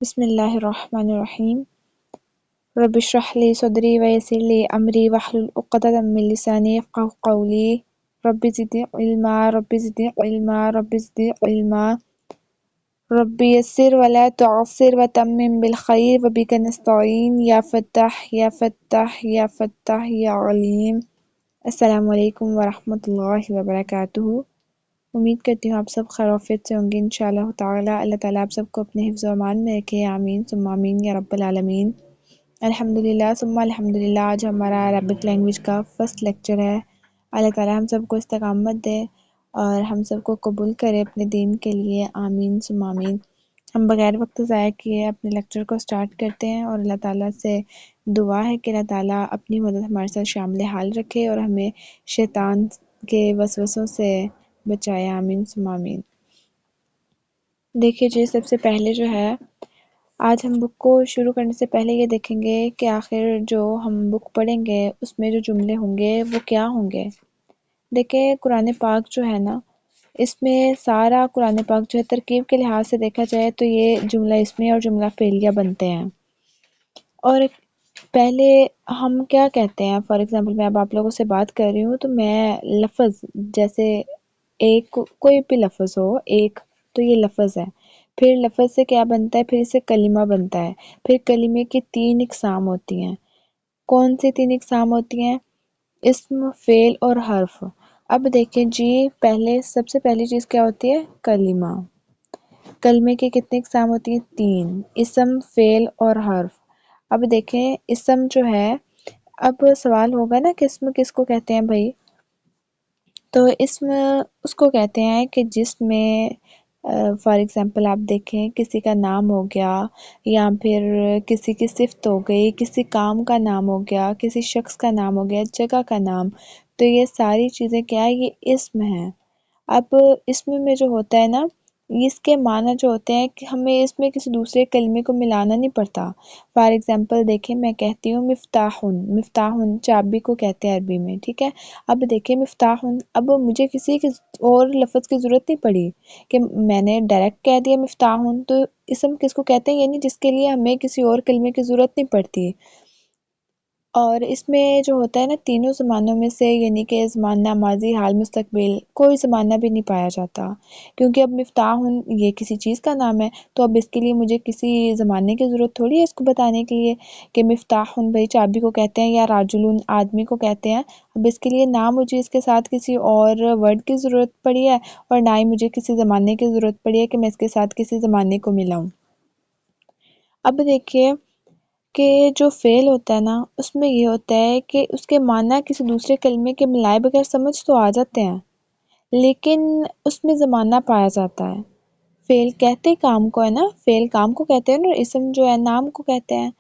بسم اللہ الرحمن الرحیم رب اشرح لی صدری ویسر لی امری واحلل عقدۃ من لسانی یفقهوا قولی رب زدنی علما رب زدنی علما رب زدنی علما رب یسر ولا تعسر وتمم بالخیر وبک نستعین یا فتاح یا فتاح یا فتاح یا علیم۔ السلام علیکم ورحمۃ اللہ وبرکاتہ۔ امید کرتی ہوں آپ سب خیر و عافیت سے ہوں گے انشاءاللہ تعالی۔ اللہ تعالیٰ آپ سب کو اپنے حفظ و امان میں رکھے، آمین ثم آمین یا رب العالمین۔ الحمدللہ ثم الحمدللہ، آج ہمارا عربک لینگویج کا فرسٹ لیکچر ہے۔ اللہ تعالیٰ ہم سب کو استقامت دے اور ہم سب کو قبول کرے اپنے دین کے لیے، آمین ثم آمین۔ ہم بغیر وقت ضائع کیے اپنے لیکچر کو سٹارٹ کرتے ہیں اور اللہ تعالیٰ سے دعا ہے کہ اللہ تعالیٰ اپنی مدد ہمارے ساتھ شامل حال رکھے اور ہمیں شیطان کے وسوسوں سے بچائے، آمین ثم آمین۔ دیکھیے جی، سب سے پہلے جو ہے آج ہم بک کو شروع کرنے سے پہلے یہ دیکھیں گے کہ آخر جو ہم بک پڑھیں گے اس میں جو جملے ہوں گے وہ کیا ہوں گے۔ دیکھیں قرآن پاک جو ہے نا، اس میں سارا قرآن پاک جو ہے ترکیب کے لحاظ سے دیکھا جائے تو یہ جملہ اسمیہ اور جملہ فعلیہ بنتے ہیں۔ اور پہلے ہم کیا کہتے ہیں، فار ایگزامپل میں اب آپ لوگوں سے بات کر رہی ہوں تو میں لفظ جیسے ایک کوئی بھی لفظ ہو، ایک تو یہ لفظ ہے، پھر لفظ سے کیا بنتا ہے، پھر اسے کلمہ بنتا ہے، پھر کلمے کی 3 اقسام ہوتی ہیں۔ کون سی 3 اقسام ہوتی ہیں؟ اسم، فعل اور حرف۔ اب دیکھیں جی، سب سے پہلی چیز کیا ہوتی ہے؟ کلمہ۔ کلمے کی کتنی اقسام ہوتی ہیں؟ 3، اسم، فعل اور حرف۔ اب دیکھیں اسم جو ہے، اب سوال ہوگا نا کہ اسم کس کو کہتے ہیں بھائی؟ تو اسم اس کو کہتے ہیں کہ جس میں فار ایگزامپل آپ دیکھیں کسی کا نام ہو گیا یا پھر کسی کی صفت ہو گئی، کسی کام کا نام ہو گیا، کسی شخص کا نام ہو گیا، جگہ کا نام، تو یہ ساری چیزیں کیا ہے؟ یہ اسم ہیں۔ اب اسم میں جو ہوتا ہے نا، اس کے معنی جو ہوتے ہیں کہ ہمیں اس میں کسی دوسرے کلمے کو ملانا نہیں پڑتا۔ فار ایگزامپل دیکھیں میں کہتی ہوں مفتاحن، مفتاحن چابی کو کہتے ہیں عربی میں، ٹھیک ہے؟ اب دیکھیں مفتاحن، اب مجھے کسی اور لفظ کی ضرورت نہیں پڑی کہ میں نے ڈائریکٹ کہہ دیا مفتاحن، تو اسم کس کو کہتے ہیں؟ یعنی جس کے لیے ہمیں کسی اور کلمے کی ضرورت نہیں پڑتی۔ اور اس میں جو ہوتا ہے نا، تینوں زمانوں میں سے یعنی کہ زمانہ ماضی، حال، مستقبل، کوئی زمانہ بھی نہیں پایا جاتا، کیونکہ اب مفتاحن یہ کسی چیز کا نام ہے، تو اب اس کے لیے مجھے کسی زمانے کی ضرورت تھوڑی ہے اس کو بتانے کے لیے کہ مفتاحن بھائی چابی کو کہتے ہیں، یا راجلن آدمی کو کہتے ہیں۔ اب اس کے لیے نہ مجھے اس کے ساتھ کسی اور ورڈ کی ضرورت پڑی ہے اور نہ ہی مجھے کسی زمانے کی ضرورت پڑی ہے کہ میں اس کے ساتھ کسی زمانے کو ملاؤں۔ اب دیکھیے کہ جو فعل ہوتا ہے نا، اس میں یہ ہوتا ہے کہ اس کے معنی کسی دوسرے کلمے کے ملائے بغیر سمجھ تو آ جاتے ہیں، لیکن اس میں زمانہ پایا جاتا ہے۔ فعل کہتے کام کو ہے نا، فعل کام کو کہتے ہیں، اور اسم جو ہے نام کو کہتے ہیں۔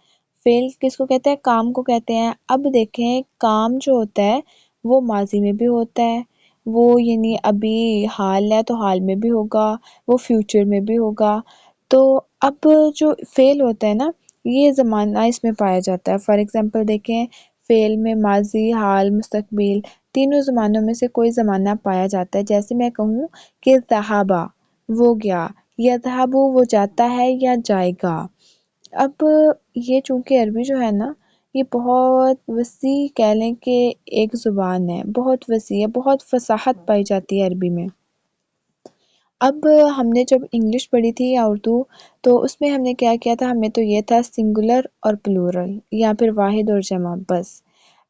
فعل کس کو کہتے ہیں؟ کام کو کہتے ہیں۔ اب دیکھیں کام جو ہوتا ہے وہ ماضی میں بھی ہوتا ہے، وہ یعنی ابھی حال ہے تو حال میں بھی ہوگا، وہ فیوچر میں بھی ہوگا۔ تو اب جو فعل ہوتا ہے نا، یہ زمانہ اس میں پایا جاتا ہے۔ فار ایگزامپل دیکھیں فعل میں ماضی، حال، مستقبل تینوں زمانوں میں سے کوئی زمانہ پایا جاتا ہے۔ جیسے میں کہوں کہ ذہبا وہ گیا، یذہب وہ جاتا ہے یا جائے گا۔ اب یہ چونکہ عربی جو ہے نا، یہ بہت وسیع کہہ لیں کہ ایک زبان ہے، بہت وسیع ہے، بہت فصاحت پائی جاتی ہے عربی میں۔ اب ہم نے جب انگلش پڑھی تھی یا اردو، تو اس میں ہم نے کیا کیا تھا؟ ہمیں تو یہ تھا سنگولر اور پلورل، یا پھر واحد اور جمع، بس۔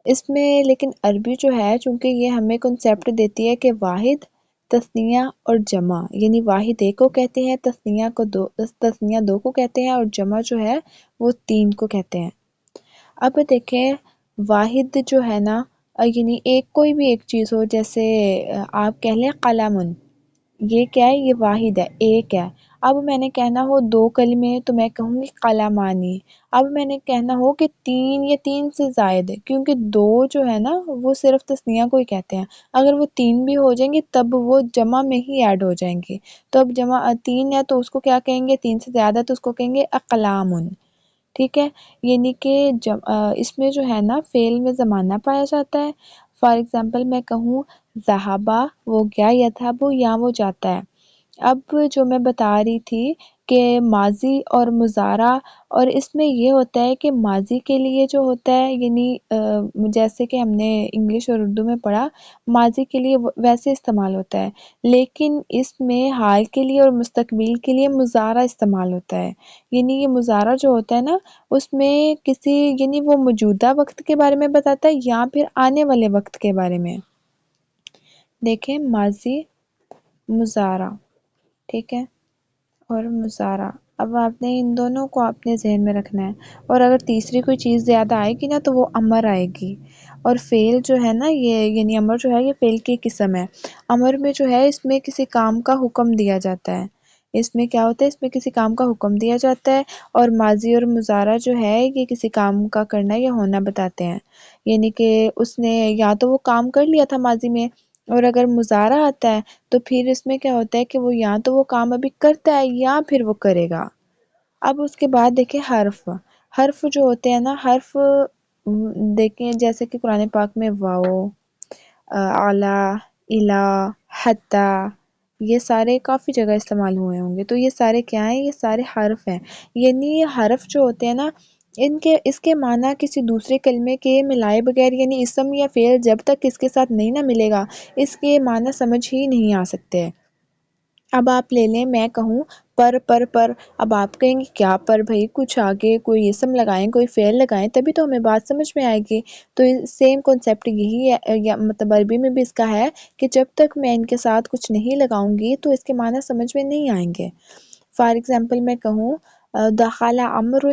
اس میں لیکن عربی جو ہے چونکہ یہ ہمیں کنسیپٹ دیتی ہے کہ واحد، تثنیہ اور جمع، یعنی واحد ایک کو کہتے ہیں، تثنیہ دو کو کہتے ہیں، اور جمع جو ہے وہ 3 کو کہتے ہیں۔ اب دیکھیں واحد جو ہے نا، یعنی ایک کوئی بھی ایک چیز ہو، جیسے آپ کہہ لیں قلم، یہ کیا ہے؟ یہ واحد ہے، ایک ہے۔ اب میں نے کہنا ہو 2 کلمے تو میں کہوں گی قلمانی۔ اب میں نے کہنا ہو کہ 3 یا 3 سے زائد ہے، کیونکہ 2 جو ہے نا وہ صرف تثنیہ کو ہی کہتے ہیں، اگر وہ 3 بھی ہو جائیں گے تب وہ جمع میں ہی ایڈ ہو جائیں گے۔ تو اب جمع 3 ہے تو اس کو کیا کہیں گے؟ 3 سے زیادہ تو اس کو کہیں گے اقلامن، ٹھیک ہے؟ یعنی کہ اس میں جو ہے نا فعل میں زمانہ پایا جاتا ہے۔ فار ایگزامپل میں کہوں ذہبا وہ گیا، یذہب یا وہ جاتا ہے۔ اب جو میں بتا رہی تھی کہ ماضی اور مضارع، اور اس میں یہ ہوتا ہے کہ ماضی کے لیے جو ہوتا ہے یعنی جیسے کہ ہم نے انگلش اور اردو میں پڑھا، ماضی کے لیے ویسے استعمال ہوتا ہے، لیکن اس میں حال کے لیے اور مستقبل کے لیے مضارع استعمال ہوتا ہے۔ یعنی یہ مضارع جو ہوتا ہے نا، اس میں کسی یعنی وہ موجودہ وقت کے بارے میں بتاتا ہے یا پھر آنے والے وقت کے بارے میں۔ دیکھیں ماضی، مضارع، ٹھیک ہے، اور مضارع، اب آپ نے ان دونوں کو اپنے ذہن میں رکھنا ہے، اور اگر تیسری کوئی چیز زیادہ آئے گی نا تو وہ امر آئے گی، اور فعل جو ہے نا یہ یعنی امر جو ہے یہ فعل کی قسم ہے۔ امر میں جو ہے اس میں کسی کام کا حکم دیا جاتا ہے، اس میں کیا ہوتا ہے، اس میں کسی کام کا حکم دیا جاتا ہے، اور ماضی اور مضارع جو ہے یہ کسی کام کا کرنا یا ہونا بتاتے ہیں، یعنی کہ اس نے یا تو وہ کام کر لیا تھا ماضی میں، اور اگر مضارع آتا ہے تو پھر اس میں کیا ہوتا ہے کہ وہ یا تو وہ کام ابھی کرتا ہے یا پھر وہ کرے گا۔ اب اس کے بعد دیکھیں حرف، حرف جو ہوتے ہیں نا، حرف دیکھیں جیسے کہ قرآن پاک میں واو، اعلیٰ، الا، حتی، یہ سارے کافی جگہ استعمال ہوئے ہوں گے، تو یہ سارے کیا ہیں، یہ سارے حرف ہیں۔ یعنی یہ حرف جو ہوتے ہیں نا، اس کے معنی کسی دوسرے کلمے کے ملائے بغیر یعنی اسم یا فعل جب تک اس کے ساتھ نہیں نہ ملے گا، اس کے معنی سمجھ ہی نہیں آ سکتے۔ اب آپ لے لیں، میں کہوں پر، اب آپ کہیں گے کیا پر بھائی، کچھ آگے کوئی اسم لگائیں، کوئی فعل لگائیں تبھی تو ہمیں بات سمجھ میں آئے گی۔ تو سیم کنسیپٹ یہی ہے، یا مطلب عربی میں بھی اس کا ہے کہ جب تک میں ان کے ساتھ کچھ نہیں لگاؤں گی تو اس کے معنی سمجھ میں نہیں آئیں گے۔ فار ایگزامپل میں کہوں دخل عمر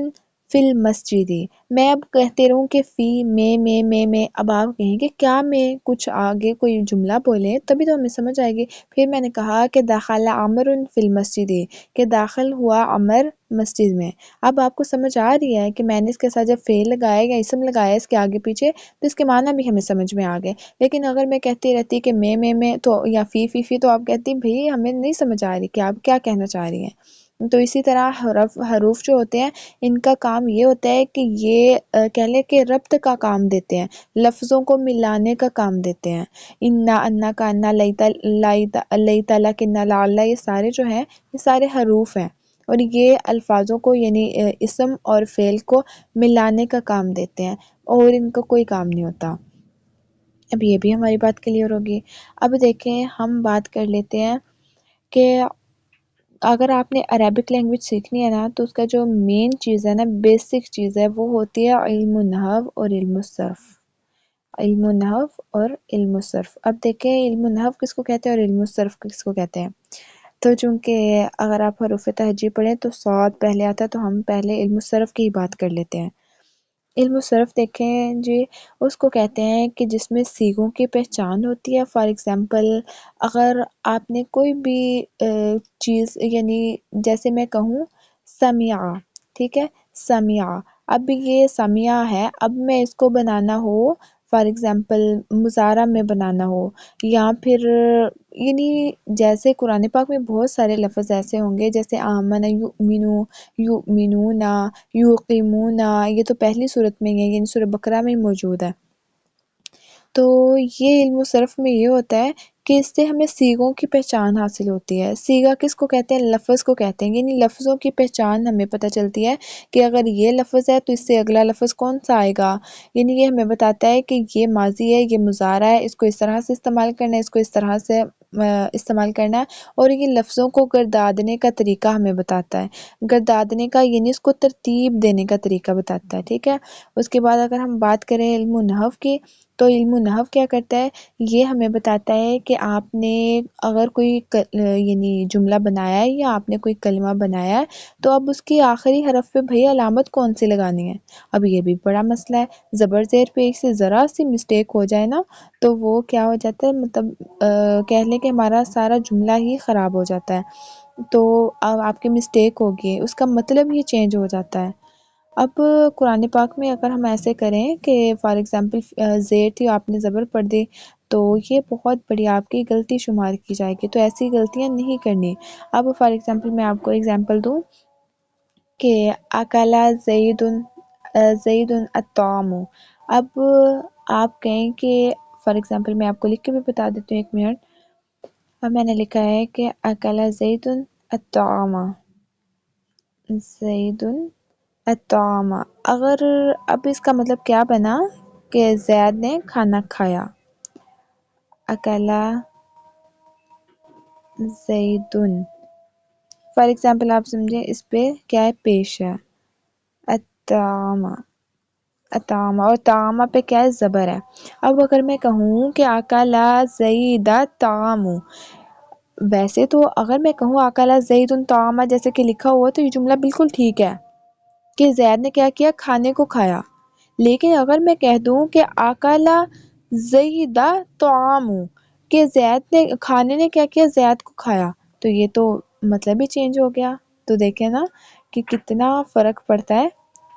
فی المسجد، میں اب کہتے رہوں کہ فی میں، اب آپ کہیں گے کیا میں کچھ آگے کوئی جملہ بولے تبھی تو ہمیں سمجھ آئے گی۔ پھر میں نے کہا کہ دخل عمر فی المسجد، کہ داخل ہوا عمر مسجد میں۔ اب آپ کو سمجھ آ رہی ہے کہ میں نے اس کے ساتھ جب فعل لگایا یا اسم لگایا اس کے آگے پیچھے تو اس کے معنی بھی ہمیں سمجھ میں آ گئے، لیکن اگر میں کہتی رہتی کہ میں تو یا فی تو آپ کہتی بھئی ہمیں نہیں سمجھ آ رہی کہ آپ کیا کہنا چاہ رہی ہیں۔ تو اسی طرح حروف جو ہوتے ہیں ان کا کام یہ ہوتا ہے کہ یہ کہہ لیں کہ ربط کا کام دیتے ہیں، لفظوں کو ملانے کا کام دیتے ہیں۔ انا، انا کا انا، لیتا لکنا لعل، یہ سارے جو ہیں یہ سارے حروف ہیں، اور یہ الفاظوں کو یعنی اسم اور فعل کو ملانے کا کام دیتے ہیں، اور ان کا کوئی کام نہیں ہوتا۔ اب یہ بھی ہماری بات کلیئر ہوگی۔ اب دیکھیں ہم بات کر لیتے ہیں کہ اگر آپ نے عربک لینگویج سیکھنی ہے نا تو اس کا جو مین چیز ہے نا، بیسک چیز ہے، وہ ہوتی ہے علم النحو اور علم الصرف۔ علم النحو اور علم الصرف، اب دیکھیں علم النحو کس کو کہتے ہیں اور علم الصرف کس کو کہتے ہیں۔ تو چونکہ اگر آپ حروف تہجی پڑھیں تو صاد پہلے آتا ہے، تو ہم پہلے علم الصرف کی ہی بات کر لیتے ہیں۔ علم الصرف دیکھیں جی، اس کو کہتے ہیں کہ جس میں صیغوں کی پہچان ہوتی ہے۔ فار ایگزامپل اگر آپ نے کوئی بھی چیز یعنی جیسے میں کہوں سمیعہ، ٹھیک ہے، سمیعہ، اب یہ سمیعہ ہے، اب میں اس کو بنانا ہو فار ایگزامپل مضارع میں بنانا ہو، یا پھر یعنی جیسے قرآن پاک میں بہت سارے لفظ ایسے ہوں گے جیسے آمن یؤمنو، یؤمنون، یوقیمون، یہ تو پہلی صورت میں ہے، یعنی سورہ بقرہ میں موجود ہے۔ تو یہ علم الصرف میں یہ ہوتا ہے کہ اس سے ہمیں صیغوں کی پہچان حاصل ہوتی ہے۔ صیغہ کس کو کہتے ہیں؟ لفظ کو کہتے ہیں، یعنی لفظوں کی پہچان ہمیں پتہ چلتی ہے کہ اگر یہ لفظ ہے تو اس سے اگلا لفظ کون سا آئے گا، یعنی یہ ہمیں بتاتا ہے کہ یہ ماضی ہے، یہ مضارع ہے، اس کو اس طرح سے استعمال کرنا ہے، اس کو اس طرح سے استعمال کرنا ہے، اور یہ لفظوں کو گردانے کا طریقہ ہمیں بتاتا ہے۔ گردانے کا یعنی اس کو ترتیب دینے کا طریقہ بتاتا ہے، ٹھیک ہے۔ اس کے بعد اگر ہم بات کریں علم النحو کی، تو علم النحو کیا کرتا ہے، یہ ہمیں بتاتا ہے کہ آپ نے اگر کوئی یعنی جملہ بنایا ہے یا آپ نے کوئی کلمہ بنایا ہے تو اب اس کی آخری حرف پہ بھئی علامت کون سی لگانی ہے۔ اب یہ بھی بڑا مسئلہ ہے، زبر زیر پہ ایک سے ذرا سی مسٹیک ہو جائے نا تو وہ کیا ہو جاتا ہے، مطلب کہہ لیں کہ ہمارا سارا جملہ ہی خراب ہو جاتا ہے۔ تو اب آپ کی مسٹیک ہوگی، اس کا مطلب ہی چینج ہو جاتا ہے۔ اب قرآن پاک میں اگر ہم ایسے کریں کہ فار ایگزامپل زیر تھی آپ نے زبر پڑھ دی تو یہ بہت بڑی آپ کی غلطی شمار کی جائے گی، تو ایسی غلطیاں نہیں کرنی۔ اب فار ایگزامپل میں آپ کو ایگزامپل دوں کہ اکلا زید الطعام، اب آپ کہیں کہ فار ایگزامپل میں آپ کو لکھ کے بھی بتا دیتی ہوں، ایک منٹ۔ اب میں نے لکھا ہے کہ اکلا زید الطعام، زیدن الطعام. اگر اب اس کا مطلب کیا بنا کہ زید نے کھانا کھایا. اکلا زیدن. فار ایگزامپل آپ سمجھیں اس پہ کیا ہے پیش ہے الطعام. الطعام اور طعام پہ کیا ہے زبر ہے. اب اگر میں کہوں کہ اکلا زید الطعام، ویسے تو اگر میں کہوں اکلا زید الطعام جیسے کہ لکھا ہوا تو یہ جملہ بالکل ٹھیک ہے کہ زید نے کیا کیا کھانے کو کھایا. لیکن اگر میں کہہ دوں کہ اکلا زید الطعام کہ زید نے کھانے نے کیا کیا زید کو کھایا، تو یہ تو مطلب ہی چینج ہو گیا. تو دیکھیں نا کہ کتنا فرق پڑتا ہے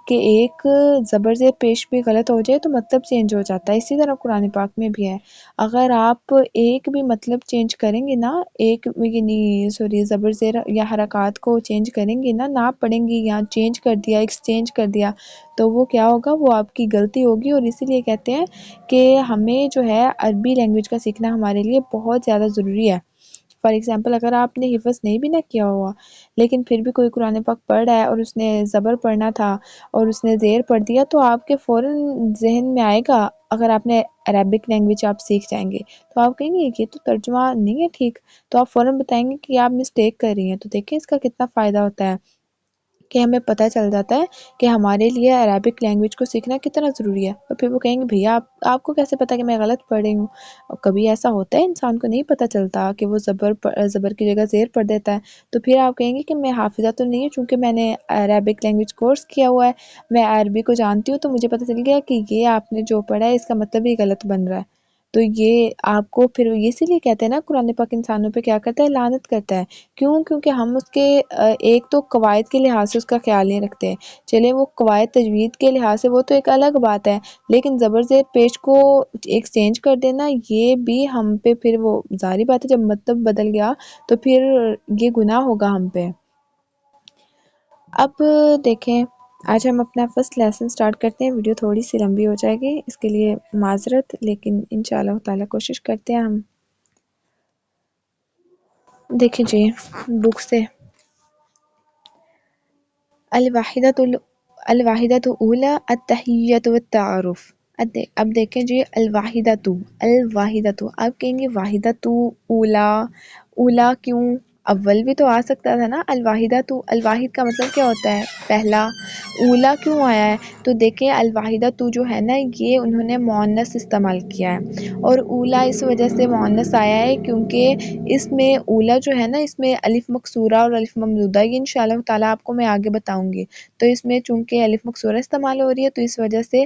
کہ ایک زبر زیر پیش بھی غلط ہو جائے تو مطلب چینج ہو جاتا ہے. اسی طرح قرآن پاک میں بھی ہے، اگر آپ ایک بھی مطلب چینج کریں گے نا، ایک یعنی سوری زبر زیر یا حرکات کو چینج کریں گے نا، نہ پڑھیں گی یا چینج کر دیا ایکسچینج کر دیا، تو وہ کیا ہوگا، وہ آپ کی غلطی ہوگی. اور اسی لیے کہتے ہیں کہ ہمیں جو ہے عربی لینگویج کا سیکھنا ہمارے لیے بہت زیادہ ضروری ہے. فار ایگزامپل اگر آپ نے حفظ نہیں بھی نہ کیا ہوا لیکن پھر بھی کوئی قرآن پاک پڑھ رہا ہے اور اس نے زبر پڑھنا تھا اور اس نے زیر پڑھ دیا، تو آپ کے فوراً ذہن میں آئے گا. اگر آپ نے عربک لینگویج آپ سیکھ جائیں گے تو آپ کہیں گے کہ یہ تو ترجمہ نہیں ہے ٹھیک، تو آپ فوراً بتائیں گے کہ آپ مسٹیک کر رہی ہیں. تو دیکھیں اس کا کتنا فائدہ ہوتا ہے کہ ہمیں پتہ چل جاتا ہے کہ ہمارے لیے عربک لینگویج کو سیکھنا کتنا ضروری ہے. اور پھر وہ کہیں گے بھیا آپ کو کیسے پتا کہ میں غلط پڑھ رہی ہوں. اور کبھی ایسا ہوتا ہے انسان کو نہیں پتہ چلتا کہ وہ زبر کی جگہ زیر پڑھ دیتا ہے، تو پھر آپ کہیں گے کہ میں حافظہ تو نہیں ہوں، چونکہ میں نے عربک لینگویج کورس کیا ہوا ہے، میں عربی کو جانتی ہوں، تو مجھے پتہ چل گیا کہ یہ آپ نے جو پڑھا ہے اس کا مطلب ہی غلط بن رہا ہے. تو یہ آپ کو پھر اسی لیے کہتے ہیں نا قرآن پاک انسانوں پہ کیا کرتا ہے، لعنت کرتا ہے. کیوں؟ کیونکہ ہم اس کے ایک تو قواعد کے لحاظ سے اس کا خیال نہیں رکھتے. چلے وہ قواعد تجوید کے لحاظ سے وہ تو ایک الگ بات ہے، لیکن زبر زیر پیش کو ایکسچینج کر دینا یہ بھی ہم پہ پھر وہ ظاہری بات ہے، جب مطلب بدل گیا تو پھر یہ گناہ ہوگا ہم پہ. اب دیکھیں آج ہم اپنا فرسٹ لیسن سٹارٹ کرتے ہیں. ویڈیو تھوڑی سی لمبی ہو جائے گی، اس کے لیے معذرت، لیکن انشاءاللہ تعالی کوشش کرتے ہیں ہم. دیکھیں جی بک سے الواحدۃ اولا التحیۃ والتعارف. اب دیکھیں جی الواحدۃ، الواحدۃ آپ کہیں گے واحدۃ اولا، اولا کیوں؟ اول بھی تو آ سکتا تھا نا. الواحدۃ، الواحد کا مطلب کیا ہوتا ہے پہلا. اولا کیوں آیا ہے؟ تو دیکھیں الواحدۃ جو ہے نا یہ انہوں نے مؤنث استعمال کیا ہے، اور اولا اس وجہ سے مؤنث آیا ہے کیونکہ اس میں اولا جو ہے نا اس میں الف مکسورہ اور الف ممدودہ، یہ انشاءاللہ تعالی آپ کو میں آگے بتاؤں گی. تو اس میں چونکہ الف مکسورہ استعمال ہو رہی ہے تو اس وجہ سے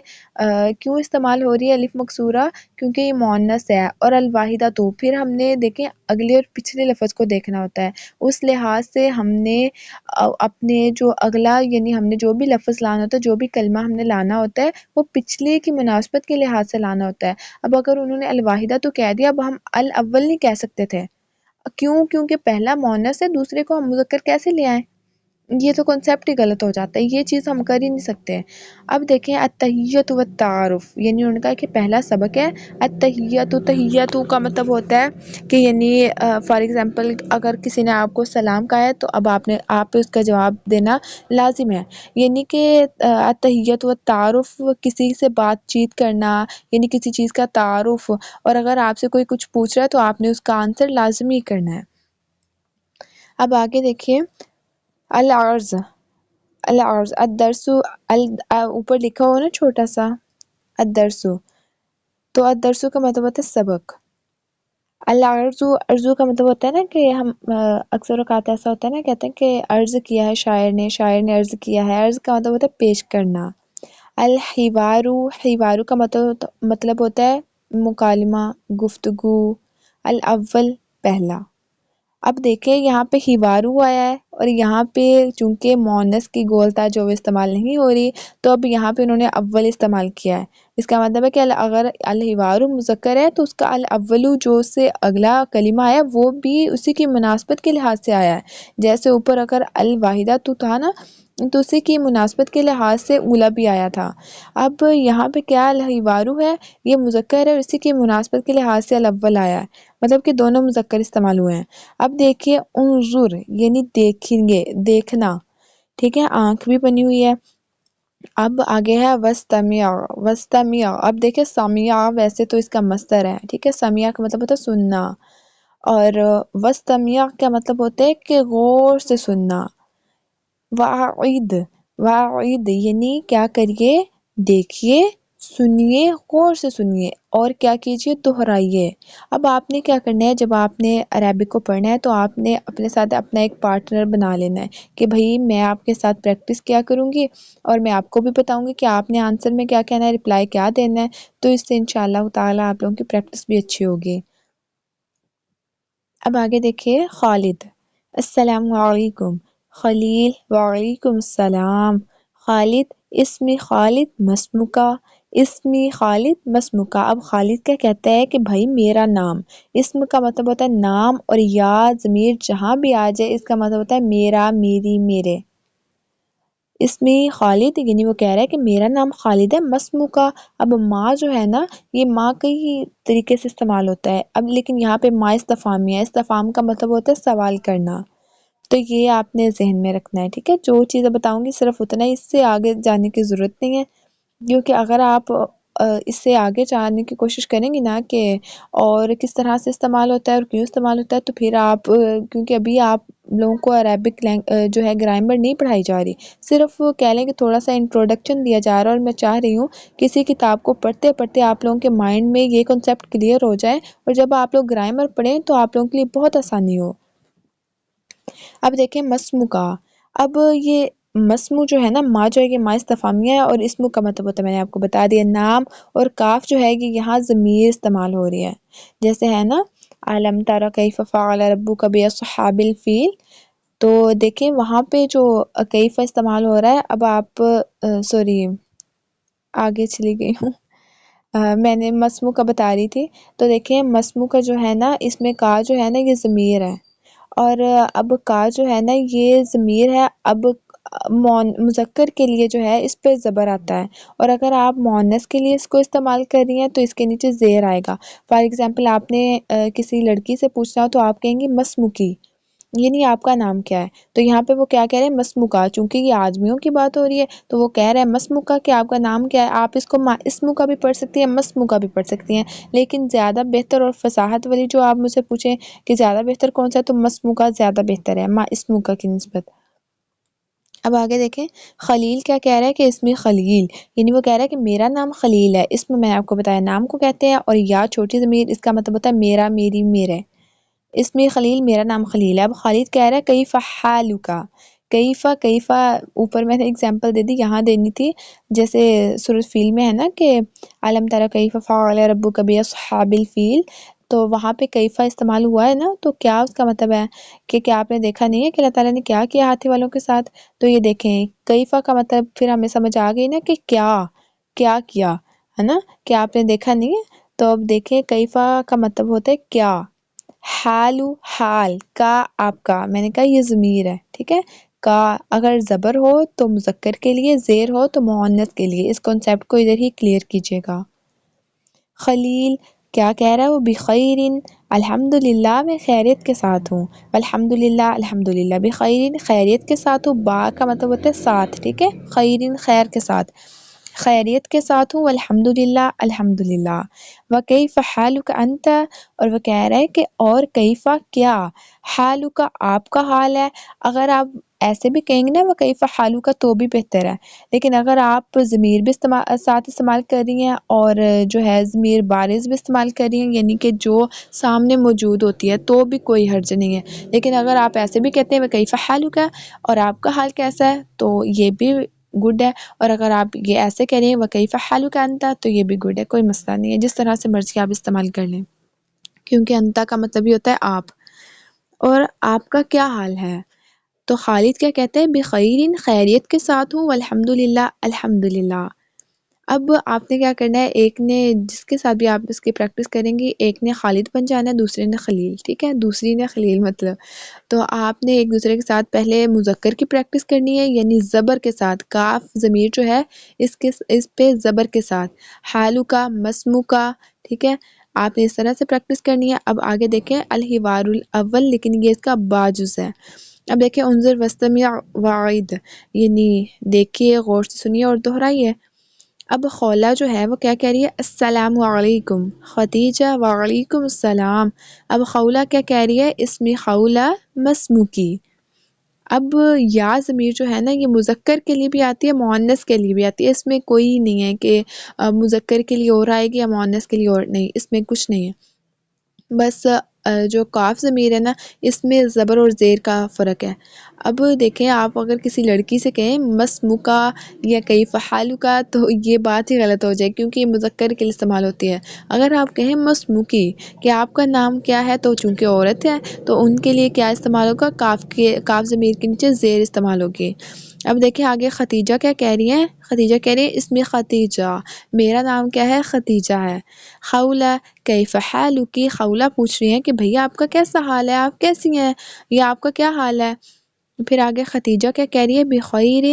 کیوں استعمال ہو رہی ہے الف مکسورہ؟ کیونکہ یہ مؤنث ہے. اور الواحدہ تو پھر ہم نے دیکھیں اگلے اور پچھلے لفظ کو دیکھنا ہوتا ہے، اس لحاظ سے ہم نے اپنے جو اگلا یعنی ہم نے جو بھی لفظ لانا ہوتا ہے، جو بھی کلمہ ہم نے لانا ہوتا ہے وہ پچھلے کی مناسبت کے لحاظ سے لانا ہوتا ہے. اب اگر انہوں نے الواحدہ تو کہہ دیا، اب ہم الاول نہیں کہہ سکتے تھے. کیوں؟ کیونکہ پہلا مؤنث ہے، دوسرے کو ہم مذکر کیسے لے آئیں؟ یہ تو کنسیپٹ ہی غلط ہو جاتا ہے، یہ چیز ہم کر ہی نہیں سکتے. اب دیکھیں التحیۃ والتعارف، یعنی انہوں نے کہا کہ پہلا سبق ہے التحیۃ. تحیۃ کا مطلب ہوتا ہے کہ یعنی فار ایگزامپل اگر کسی نے آپ کو سلام کہا ہے تو اب آپ اس کا جواب دینا لازم ہے. یعنی کہ التحیۃ والتعارف کسی سے بات چیت کرنا، یعنی کسی چیز کا تعارف، اور اگر آپ سے کوئی کچھ پوچھ رہا ہے تو آپ نے اس کا آنسر لازمی کرنا ہے. اب آگے دیکھیے العرض. العرض الدرس، اوپر لکھا ہو نا چھوٹا سا الدرس، تو الدرس کا مطلب ہوتا ہے سبق. العرض، عرض کا مطلب ہوتا ہے نا کہ ہم اکثر اوقات ایسا ہوتا ہے نا کہتے ہیں کہ عرض کیا ہے شاعر نے، شاعر نے عرض کیا ہے. عرض کا مطلب ہوتا ہے پیش کرنا. الحوار، حوار کا مطلب ہوتا ہے مکالمہ، گفتگو. الاول پہلا. اب دیکھیں یہاں پہ حوارو آیا ہے اور یہاں پہ چونکہ مؤنث کی گولتا جو استعمال نہیں ہو رہی تو اب یہاں پہ انہوں نے اول استعمال کیا ہے. اس کا مطلب ہے کہ اگر الحوار مذکر ہے تو اس کا الاول جو اس سے اگلا کلمہ آیا وہ بھی اسی کی مناسبت کے لحاظ سے آیا ہے. جیسے اوپر اگر الواحدہ تو تھا نا تو اسی کی مناسبت کے لحاظ سے اولا بھی آیا تھا. اب یہاں پہ کیا الحوارو ہے، یہ مذکر ہے اور اسی کی مناسبت کے لحاظ سے الاول آیا ہے، مطلب کہ دونوں مذکر استعمال ہوئے ہیں. اب دیکھیے انظر یعنی دیکھیں گے، دیکھنا. ٹھیک ہے، آنکھ بھی بنی ہوئی ہے۔ اب آگے ہے وستمیع، وستمیع، اب دیکھیں سمیع ویسے تو اس کا مصدر ہے، ٹھیک ہے، سمیع کا مطلب ہوتا ہے سننا، اور وستمیع کا مطلب ہوتا ہے کہ غور سے سننا۔ وعید، وعید یعنی کیا کریے، دیکھیے، سنیے، غور سے سنیے اور کیا کیجیے، دہرائیے۔ اب آپ نے کیا کرنا ہے، جب آپ نے عربک کو پڑھنا ہے تو آپ نے اپنے ساتھ اپنا ایک پارٹنر بنا لینا ہے کہ بھئی میں آپ کے ساتھ پریکٹس کیا کروں گی اور میں آپ کو بھی بتاؤں گی کہ آپ نے آنسر میں کیا کہنا ہے، رپلائی کیا دینا ہے، تو اس سے انشاءاللہ تعالیٰ آپ لوگوں کی پریکٹس بھی اچھی ہوگی۔ اب آگے دیکھیے خالد، السلام علیکم، خلیل، وعلیکم السلام، خالد، اسمی خالد مسمکا، اسمی خالد مسمکا، اب خالد کیا کہتا ہے کہ بھائی میرا نام، اسم کا مطلب ہوتا ہے نام، اور یا ضمیر جہاں بھی آ جائے اس کا مطلب ہوتا ہے میرا، میری، میرے۔ اسمی خالد یعنی وہ کہہ رہا ہے کہ میرا نام خالد ہے، مسمو کا، اب ماں جو ہے نا یہ ماں کئی طریقے سے استعمال ہوتا ہے، اب لیکن یہاں پہ ماں استفہامیہ ہے، استفہام کا مطلب ہوتا ہے سوال کرنا، تو یہ آپ نے ذہن میں رکھنا ہے، ٹھیک ہے، جو چیزیں بتاؤں گی صرف اتنا ہی، اس سے آگے جانے کی ضرورت نہیں ہے، کیونکہ اگر آپ اس سے آگے جانے کی کوشش کریں گی نا کہ اور کس طرح سے استعمال ہوتا ہے اور کیوں استعمال ہوتا ہے، تو پھر آپ کیونکہ ابھی آپ لوگوں کو عربک جو ہے گرامر نہیں پڑھائی جا رہی، صرف کہہ لیں کہ تھوڑا سا انٹروڈکشن دیا جا رہا ہے، اور میں چاہ رہی ہوں کسی کتاب کو پڑھتے پڑھتے آپ لوگوں کے مائنڈ میں یہ کنسیپٹ کلیئر ہو جائے، اور جب آپ لوگ گرامر پڑھیں تو آپ لوگوں کے لیے بہت آسانی ہو۔ اب دیکھیں مسمو کا، اب یہ مسمو جو ہے نا، ماں جو ہے یہ ماں استفہامیہ ہے، اور اسمو کا مطلب ہوتا ہے میں نے آپ کو بتا دیا نام، اور کاف جو ہے یہ یہاں ضمیر استعمال ہو رہی ہے، جیسے ہے نا علم تر کیف فعل ربک باصحاب الفیل، تو دیکھیں وہاں پہ جو کیف استعمال ہو رہا ہے، اب آپ سوری آگے چلی گئی ہوں، میں نے مسمو کا بتا رہی تھی، تو دیکھیں مسمو کا جو ہے نا اس میں کا جو ہے نا یہ ضمیر ہے، اور اب کا جو ہے نا یہ ضمیر ہے، اب مذکر کے لیے جو ہے اس پہ زبر آتا ہے، اور اگر آپ مؤنث کے لیے اس کو استعمال کر رہی ہیں تو اس کے نیچے زیر آئے گا، فار ایگزامپل آپ نے کسی لڑکی سے پوچھنا ہو تو آپ کہیں گی مسمو کی، یعنی آپ کا نام کیا ہے، تو یہاں پہ وہ کیا کہہ رہے ہیں مسمو کا، چونکہ یہ آدمیوں کی بات ہو رہی ہے تو وہ کہہ رہے ہیں مسمو کا کہ آپ کا نام کیا ہے، آپ اس کو اسمو کا بھی پڑھ سکتی ہیں، مسمو کا بھی پڑھ سکتی ہیں، لیکن زیادہ بہتر اور فصاحت والی جو آپ مجھ سے پوچھیں کہ زیادہ بہتر کون سا ہے، تو مسمو کا زیادہ بہتر ہے ما اسمو کا کی نسبت۔ اب آگے دیکھیں خلیل کیا کہہ رہا ہے کہ اسمی خلیل، یعنی وہ کہہ رہا ہے کہ میرا نام خلیل ہے، اسم میں آپ کو بتایا نام کو کہتے ہیں، اور یا چھوٹی ضمیر اس کا مطلب ہوتا ہے میرا، میری، میرے، اسمی خلیل میرا نام خلیل ہے۔ اب خالد کہہ رہا ہے کیف حالک، کیفا، کیفا اوپر میں نے اگزامپل دے دی، یہاں دینی تھی جیسے سورۃ فیل میں ہے نا کہ علم تری کیف فعل ربک باصحاب الفیل، تو وہاں پہ کیفا استعمال ہوا ہے نا، تو کیا اس کا مطلب ہے کہ کیا آپ نے دیکھا نہیں ہے کہ اللہ تعالیٰ نے کیا کیا ہاتھی والوں کے ساتھ، تو یہ دیکھیں کیفا کا مطلب پھر ہمیں سمجھ آ گئی نا کہ کیا کیا کیا ہے نا، کیا آپ نے دیکھا نہیں ہے، تو اب دیکھیں کیفا کا مطلب ہوتا ہے کیا، حالو حال، کا آپ کا، میں نے کہا یہ ضمیر ہے، ٹھیک ہے، کا اگر زبر ہو تو مذکر کے لیے، زیر ہو تو مؤنث کے لیے، اس کنسیپٹ کو ادھر ہی کلیئر کیجیے گا۔ خلیل کیا کہہ رہا ہے وہ، بخیر، الحمدللہ میں خیریت کے ساتھ ہوں، الحمدللہ، الحمدللہ، بخیر خیریت کے ساتھ ہوں، با کا مطلب ہوتا ہے ساتھ، ٹھیک ہے، خیر خیر کے ساتھ، خیریت کے ساتھ ہوں، الحمدللہ، الحمدللہ، وکیف حالک انت، اور وہ کہہ رہا ہے کہ اور کیفا کیا، حالک آپ کا حال ہے، اگر آپ ایسے بھی کہیں گے نا وکیف حالک تو بھی بہتر ہے، لیکن اگر آپ ضمیر بھی ساتھ استعمال کر رہی ہیں اور جو ہے ضمیر بارز بھی استعمال کر رہی ہیں، یعنی کہ جو سامنے موجود ہوتی ہے تو بھی کوئی حرج نہیں ہے، لیکن اگر آپ ایسے بھی کہتے ہیں وکیف حالک اور آپ کا حال کیسا ہے تو یہ بھی گڈ ہے، اور اگر آپ یہ ایسے کہہ رہے ہیں وکیف حالک انت تو یہ بھی گڈ ہے، کوئی مسئلہ نہیں ہے، جس طرح سے مرضی آپ استعمال کر لیں، کیونکہ انتا کا مطلب ہی ہوتا ہے آپ، اور آپ کا کیا حال ہے، تو خالد کیا کہتے ہیں بخیر خیریت کے ساتھ ہوں، والحمدللہ، الحمدللہ۔ اب آپ نے کیا کرنا ہے، ایک نے جس کے ساتھ بھی آپ اس کی پریکٹس کریں گی، ایک نے خالد بن جانا ہے، دوسرے نے خلیل، ٹھیک ہے، دوسری نے خلیل مطلب، تو آپ نے ایک دوسرے کے ساتھ پہلے مذکر کی پریکٹس کرنی ہے، یعنی زبر کے ساتھ، کاف ضمیر جو ہے اس پہ زبر کے ساتھ، حالو کا، مسمو کا، ٹھیک ہے، آپ نے اس طرح سے پریکٹس کرنی ہے۔ اب آگے دیکھیں الحوار الاول، لیکن یہ اس کا با جز ہے، اب دیکھیں انظر واستمع وعید، یعنی دیکھیے، غور سے سنیے اور دہرائیے۔ اب خولا جو ہے وہ کیا کہہ رہی ہے؟ السلام علیکم۔ خدیجہ وعلیکم السلام۔ اب خولا کیا کہہ رہی ہے؟ اسمی خولا مسموکی۔ اب یا ضمیر جو ہے نا یہ مذکر کے لیے بھی آتی ہے، مؤنث کے لیے بھی آتی ہے، اس میں کوئی نہیں ہے کہ مذکر کے لیے اور آئے گی یا مؤنث کے لیے اور، نہیں، اس میں کچھ نہیں ہے۔ بس جو کاف ضمیر ہے نا اس میں زبر اور زیر کا فرق ہے۔ اب دیکھیں آپ اگر کسی لڑکی سے کہیں مسموکا یا کیف حالکا تو یہ بات ہی غلط ہو جائے، کیونکہ یہ مذکر کے لیے استعمال ہوتی ہے۔ اگر آپ کہیں مسموکی کہ آپ کا نام کیا ہے، تو چونکہ عورت ہے تو ان کے لیے کیا استعمال ہوگا؟ کاف ضمیر کے نیچے زیر استعمال ہوگی۔ اب دیکھیں آگے خدیجہ کیا کہہ رہی ہیں؟ خدیجہ کہہ رہی ہے اسمی خدیجہ، میرا نام کیا ہے؟ خدیجہ ہے۔ خولا کیف حالکی، خولا پوچھ رہی ہیں کہ بھیا آپ کا کیسا حال ہے، آپ کیسی ہیں، یا آپ کا کیا حال ہے؟ پھر آگے خدیجہ کیا کہہ رہی ہے؟ بخیر،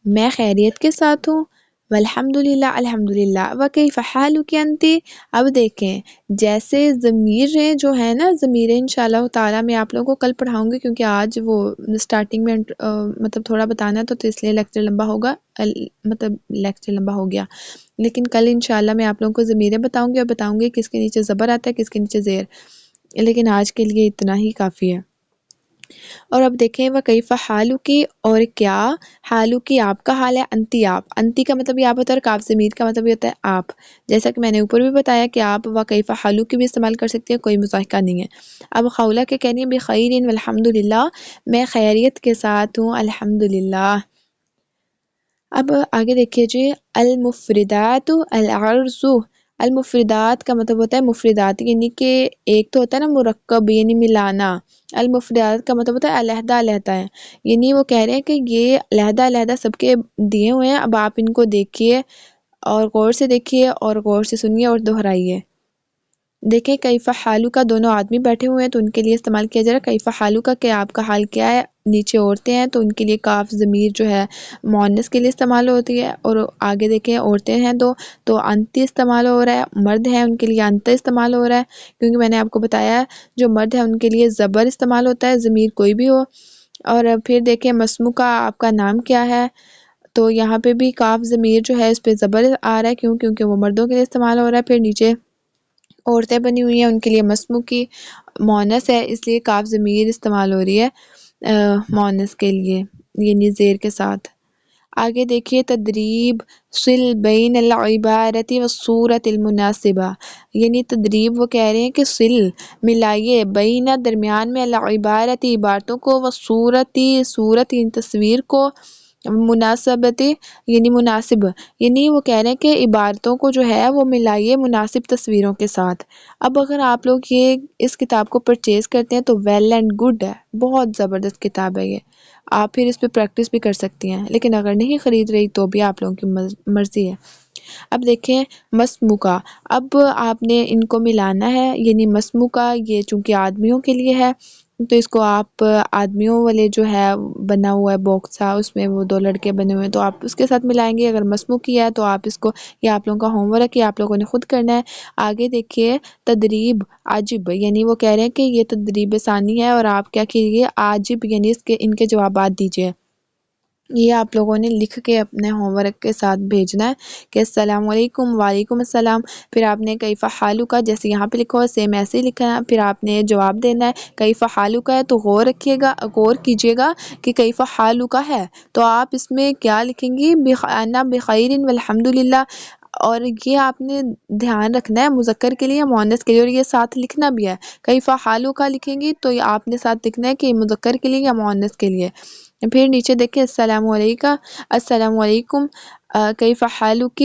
میں خیریت کے ساتھ ہوں۔ والحمدللہ، الحمدللہ۔ وکیف حالک انتی، اب دیکھیں جیسے ضمیریں جو ہے نا، ضمیریں انشاءاللہ تعالیٰ میں آپ لوگوں کو کل پڑھاؤں گی، کیونکہ آج وہ سٹارٹنگ میں مطلب تھوڑا بتانا ہے تو اس لیے لیکچر لمبا ہوگا، مطلب لیکچر لمبا ہو گیا، لیکن کل انشاءاللہ میں آپ لوگوں کو ضمیریں بتاؤں گی اور بتاؤں گی کس کے نیچے زبر آتا ہے، کس کے نیچے زیر، لیکن آج کے لیے اتنا ہی کافی ہے۔ اور اب دیکھیں وکیف حالکی، اور کیا حالکی آپ کا حال ہے، انتی آپ، انتی کا مطلب یہ آپ ہوتا ہے اور کاف ضمیر کا مطلب یہ ہوتا ہے آپ، جیسا کہ میں نے اوپر بھی بتایا کہ آپ وکیف حالکی بھی استعمال کر سکتے ہیں، کوئی مضاحکہ نہیں ہے۔ اب خولا کے کہنی ہے بخیر والحمدللہ، میں خیریت کے ساتھ ہوں، الحمدللہ۔ اب آگے دیکھیے جی، المفردات العرض، المفردات کا مطلب ہوتا ہے مفردات، یعنی کہ ایک تو ہوتا ہے نا مرکب یعنی ملانا، المفردات کا مطلب ہوتا ہے علیحدہ علیحدہ ہے، یعنی وہ کہہ رہے ہیں کہ یہ علیحدہ علیحدہ سب کے دیے ہوئے ہیں، اب آپ ان کو دیکھیے اور غور سے دیکھیے اور غور سے سنیے اور دہرائیے۔ دیکھیں کیف حالک، دونوں آدمی بیٹھے ہوئے ہیں تو ان کے لیے استعمال کیا جا رہا ہے کیف حالک کہ آپ کا حال کیا ہے، نیچے عورتیں ہیں تو ان کے لیے کاف ضمیر جو ہے مؤنث کے لیے استعمال ہوتی ہے، اور آگے دیکھیں عورتیں ہیں تو انتی استعمال ہو رہا ہے، مرد ہیں ان کے لیے انت استعمال ہو رہا ہے، کیونکہ میں نے آپ کو بتایا ہے جو مرد ہے ان کے لیے زبر استعمال ہوتا ہے، ضمیر کوئی بھی ہو۔ اور پھر دیکھیں مسمو کا، آپ کا نام کیا ہے، تو یہاں پہ بھی کاف ضمیر جو ہے اس پہ زبر آ رہا ہے، کیونکہ وہ مردوں کے لیے استعمال ہو رہا ہے۔ پھر نیچے عورتیں بنی ہوئی ہیں ان کے لیے مسمو کی مؤنث ہے، اس لیے کاف ضمیر استعمال ہو رہی ہے مؤنث کے لیے، یعنی زیر کے ساتھ۔ آگے دیکھیے تدریب، صل بین العبارت والصورت المناسبہ، یعنی تدریب وہ کہہ رہے ہیں کہ صل ملائیے، بین درمیان میں، العبارت عبارتوں کو، والصورتی صورت یعنی تصویر کو، مناسبتی یعنی مناسب، یعنی وہ کہہ رہے ہیں کہ عبارتوں کو جو ہے وہ ملائیے مناسب تصویروں کے ساتھ۔ اب اگر آپ لوگ یہ اس کتاب کو پرچیز کرتے ہیں تو ویل اینڈ گڈ ہے، بہت زبردست کتاب ہے یہ، آپ پھر اس پہ پریکٹس بھی کر سکتی ہیں، لیکن اگر نہیں خرید رہی تو بھی آپ لوگوں کی مرضی ہے۔ اب دیکھیں مسموکا، اب آپ نے ان کو ملانا ہے، یعنی مسموکا یہ چونکہ آدمیوں کے لیے ہے تو اس کو آپ آدمیوں والے جو ہے بنا ہوا ہے باکس سا، اس میں وہ دو لڑکے بنے ہوئے ہیں تو آپ اس کے ساتھ ملائیں گے۔ اگر مسموکی ہے تو آپ اس کو، یہ آپ لوگوں کا ہوم ورک ہے، آپ لوگوں نے خود کرنا ہے۔ آگے دیکھیے تدریب عجب، یعنی وہ کہہ رہے ہیں کہ یہ تدریب ثانی ہے اور آپ کیا کیجیے عاجب، یعنی ان کے جوابات دیجیے۔ یہ آپ لوگوں نے لکھ کے اپنے ہوم ورک کے ساتھ بھیجنا ہے کہ السلام علیکم، وعلیکم السلام، پھر آپ نے کیف حالک جیسے یہاں پہ لکھا ہو سیم ایسے ہی لکھا ہے، پھر آپ نے جواب دینا ہے کیف حالک ہے تو غور رکھیے گا، غور کیجیے گا کہ کیف حالک ہے تو آپ اس میں کیا لکھیں گی، انا بخیر والحمدللہ، اور یہ آپ نے دھیان رکھنا ہے مذکر کے لیے مؤنث کے لیے، اور یہ ساتھ لکھنا بھی ہے، کیف حالک لکھیں گی تو آپ نے ساتھ لکھنا ہے کہ مذکر کے لیے یا مؤنث کے لیے۔ پھر نیچے دیکھیں السلام علیکم، السلام علیکم، کیف حالک،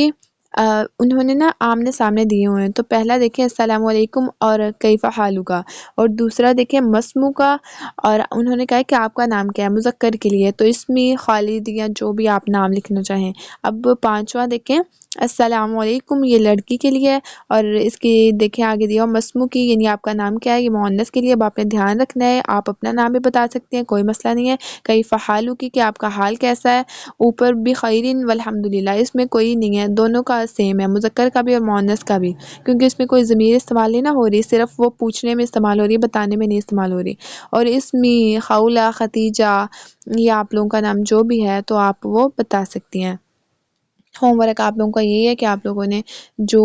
انہوں نے نا آمنے سامنے دیے ہوئے ہیں تو پہلا دیکھیں السلام علیکم اور کیف حالک، اور دوسرا دیکھیں مسمو کا، اور انہوں نے کہا کہ آپ کا نام کیا ہے مذکر کے لیے، تو اسمی خالد یا جو بھی آپ نام لکھنا چاہیں۔ اب پانچواں دیکھیں السلام علیکم، یہ لڑکی کے لیے، اور اس کی دیکھیں آگے دیا مسمو کی، یعنی آپ کا نام کیا ہے، یہ مؤنث کے لیے، اب آپ نے دھیان رکھنا ہے، آپ اپنا نام بھی بتا سکتے ہیں کوئی مسئلہ نہیں ہے۔ کیف حالک کہ آپ کا حال کیسا ہے، اوپر بخیر والحمدللہ، اس میں کوئی نہیں ہے، دونوں کا سیم ہے، مذکر کا بھی اور مؤنث کا بھی، کیونکہ اس میں کوئی ضمیر استعمال نہیں نہ ہو رہی، صرف وہ پوچھنے میں استعمال ہو رہی ہے، بتانے میں نہیں استعمال ہو رہی۔ اور اس میں خولہ، ختیجہ یا آپ لوگوں کا نام جو بھی ہے تو آپ وہ بتا سکتی ہیں۔ ہوم ورک آپ لوگوں کا یہی ہے کہ آپ لوگوں نے جو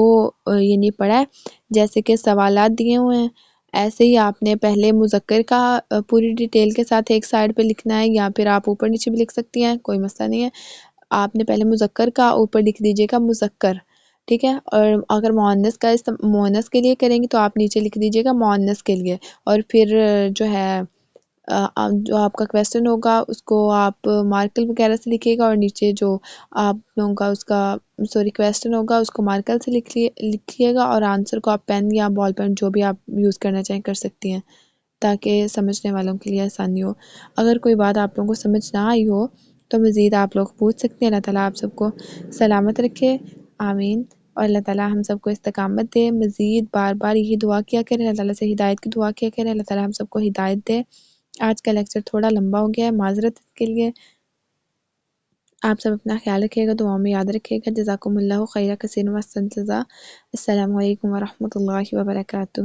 یہ نہیں پڑھا ہے، جیسے کہ سوالات دیے ہوئے ہیں، ایسے ہی آپ نے پہلے مذکر کا پوری ڈیٹیل کے ساتھ ایک سائڈ پہ لکھنا ہے، یا پھر آپ اوپر نیچے بھی لکھ سکتی ہیں، کوئی مسئلہ نہیں ہے۔ آپ نے پہلے مذکر کا اوپر لکھ دیجیے گا مذکر، ٹھیک ہے، اور اگر مؤنث کا مؤنث کے لیے کریں گے تو آپ نیچے لکھ دیجیے گا مؤنث کے لیے، اور پھر جو ہے جو آپ کا کویسچن ہوگا اس کو آپ مارکر وغیرہ سے لکھیے گا، اور نیچے جو آپ لوگوں کا اس کا کویسچن ہوگا اس کو مارکر سے لکھیے گا، اور آنسر کو آپ پین یا بال پین جو بھی آپ یوز کرنا چاہیں کر سکتی ہیں، تاکہ سمجھنے والوں کے لیے آسانی ہو۔ اگر کوئی بات آپ لوگوں کو سمجھ نہ آئی ہو تو مزید آپ لوگ پوچھ سکتے ہیں۔ اللہ تعالیٰ آپ سب کو سلامت رکھے، آمین، اور اللہ تعالیٰ ہم سب کو استقامت دے۔ مزید بار بار یہی دعا کیا کریں، اللہ تعالیٰ سے ہدایت کی دعا کیا کریں، اللہ تعالیٰ ہم سب کو ہدایت دے۔ آج کا لیکچر تھوڑا لمبا ہو گیا ہے، معذرت اس کے لیے۔ آپ سب اپنا خیال رکھیے گا، دعاؤں میں یاد رکھیے گا۔ جزاکم اللہ خیرا کثیرا و احسن جزا۔ السلام علیکم ورحمۃ اللہ وبرکاتہ۔